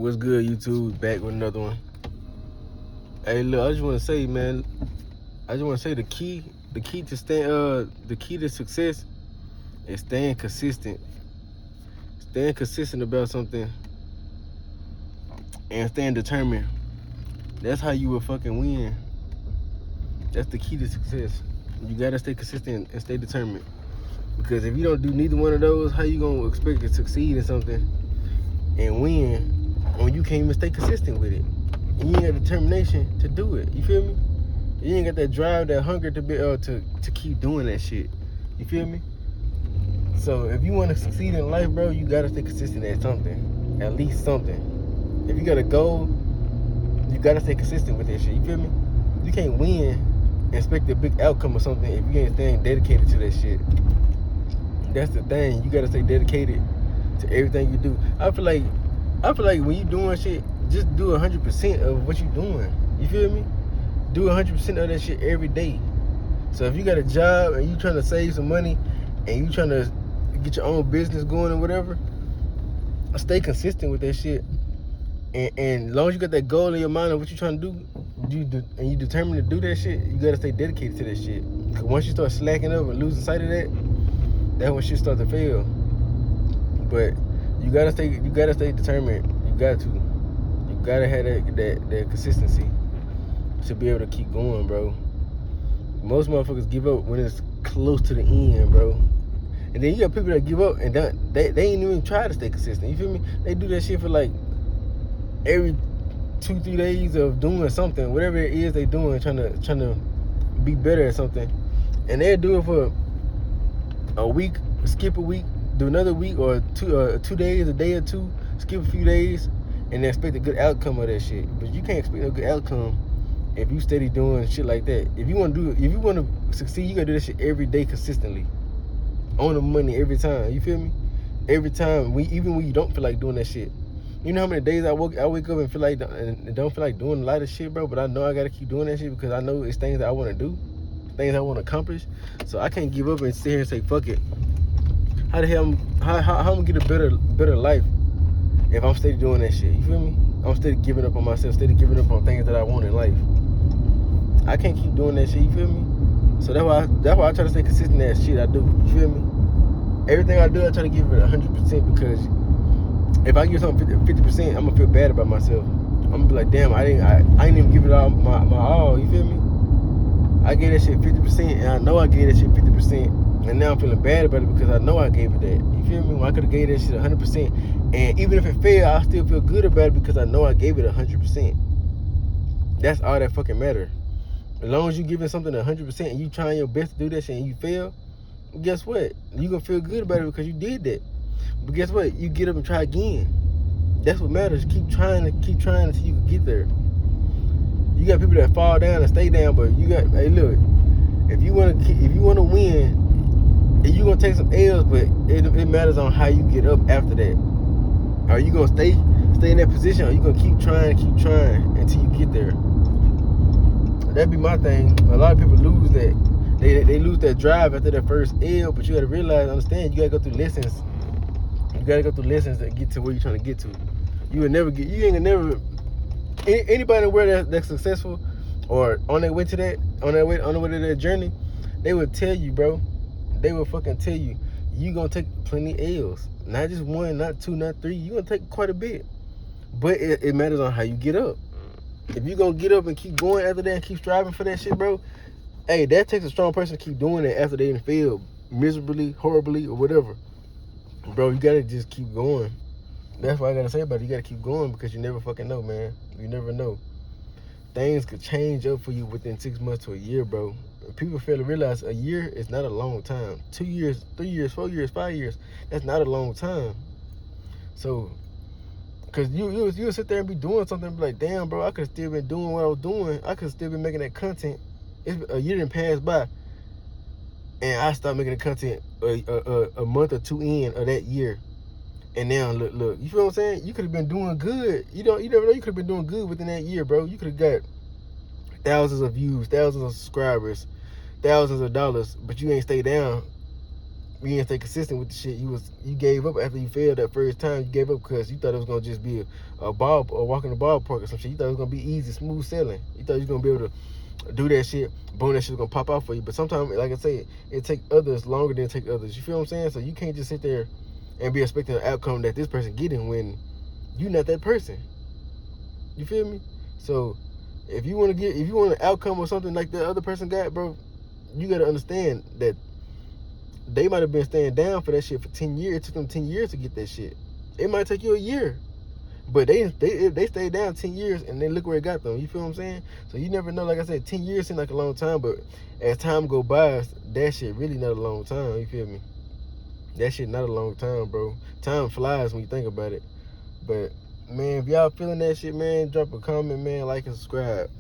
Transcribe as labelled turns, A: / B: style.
A: What's good, YouTube? Back with another one. Hey, look, I just want to say, man. I just want to say the key to success is staying consistent. Staying consistent about something and staying determined. That's how you will fucking win. That's the key to success. You gotta stay consistent and stay determined. Because if you don't do neither one of those, how you gonna expect to succeed in something and win when you can't even stay consistent with it? And you ain't got determination to do it. You feel me? You ain't got that drive, that hunger to be to keep doing that shit. You feel me? So if you want to succeed in life, bro, you gotta stay consistent at something, at least something. If you got a goal, you gotta stay consistent with that shit. You feel me? You can't win and expect a big outcome or something if you ain't staying dedicated to that shit. That's the thing. You gotta stay dedicated to everything you do. I feel like when you doing shit, just do 100% of what you doing. You feel me? Do 100% of that shit every day. So if you got a job and you trying to save some money and you trying to get your own business going or whatever, stay consistent with that shit. And as long as you got that goal in your mind of what you're trying to do, and you determined to do that shit, you gotta stay dedicated to that shit. Because once you start slacking up and losing sight of that, that's when shit start to fail. But you gotta stay determined. You gotta have that consistency to be able to keep going, bro. Most motherfuckers give up when it's close to the end, bro. And then you got people that give up and they ain't even try to stay consistent. You feel me? They do that shit for like every 2-3 days of doing something, whatever it is they doing, trying to be better at something. And they'll do it for a week, skip a week, do another week, or 2 days, a day or two, skip a few days, and they expect a good outcome of that shit. But you can't expect a good outcome if you steady doing shit like that. If you want to succeed, you gotta do that shit every day consistently, on the money every time. You feel me? Every time, even when you don't feel like doing that shit. You know how many days I wake up and don't feel like doing a lot of shit, bro. But I know I gotta keep doing that shit because I know it's things that I want to do, things I want to accomplish. So I can't give up and sit here and say fuck it. How the hell how I'm gonna get a better life if I'm steady doing that shit? You feel me? I'm steady giving up on myself, steady giving up on things that I want in life. I can't keep doing that shit. You feel me? So that's why I try to stay consistent in that shit I do. You feel me? Everything I do, I try to give it 100% because if I give something 50%, I'm gonna feel bad about myself. I'm gonna be like, damn, I ain't even give it all my all. You feel me? I gave that shit 50%, and I know I gave that shit 50%, and now I'm feeling bad about it because I know I gave it that. You feel me? Well, I could have gave that shit 100%, and even if it failed, I still feel good about it because I know I gave it 100%. That's all that fucking matter. As long as you giving something 100% and you trying your best to do that shit and you fail, guess what? You gonna feel good about it because you did that. But guess what? You get up and try again. That's what matters. Keep trying until you can get there. You got people that fall down and stay down, but hey, look, if you wanna win, and you gonna take some L's, but it matters on how you get up after that. Are you gonna stay in that position, or you gonna keep trying until you get there? That'd be my thing. A lot of people lose that. They lose that drive after that first L, but you gotta realize, understand, you gotta go through lessons. You gotta go through lessons that get to where you're trying to get to. You ain't gonna never. Anybody in the world that's successful or on their way to that journey, they would tell you, bro. They will fucking tell you, you gonna take plenty L's. Not just one, not two, not three. You gonna take quite a bit. But it matters on how you get up. If you gonna get up and keep going after that and keep striving for that shit, bro, hey, that takes a strong person to keep doing it after they failed miserably, horribly, or whatever. Bro, you gotta just keep going. That's what I gotta say about it. You gotta keep going because you never fucking know, man. You never know. Things could change up for you within 6 months to a year, bro. People fail to realize a year is not a long time. 2 years, 3 years, 4 years, 5 years, that's not a long time. So, because you'll sit there and be doing something and be like, damn, bro, I could have still been doing what I was doing. I could have still been making that content. A year didn't pass by, and I stopped making the content a month or two in of that year. And now look, you feel what I'm saying? You could have been doing good. You never know. You could have been doing good within that year, bro. You could have got thousands of views, thousands of subscribers, thousands of dollars, but you ain't stay down you didn't stay consistent with the shit. You gave up after you failed that first time. You gave up because you thought it was gonna just be a ball or walking the ballpark or some shit. You thought it was gonna be easy, smooth sailing. You thought you was gonna be able to do that shit. Boom, that shit was gonna pop out for you. But sometimes, like I say, it take others longer than it take others. You feel what I'm saying? So you can't just sit there and be expecting an outcome that this person getting when you not that person. You feel me? So if you want an outcome or something like the other person got, bro, you gotta understand that they might have been staying down for that shit for 10 years. It took them 10 years to get that shit. It might take you a year. But they stayed down 10 years and then look where it got them. You feel what I'm saying? So you never know. Like I said, 10 years seems like a long time, but as time go by, that shit really not a long time. You feel me? That shit not a long time, bro. Time flies when you think about it. But man, if y'all feeling that shit, man, drop a comment, man, like and subscribe.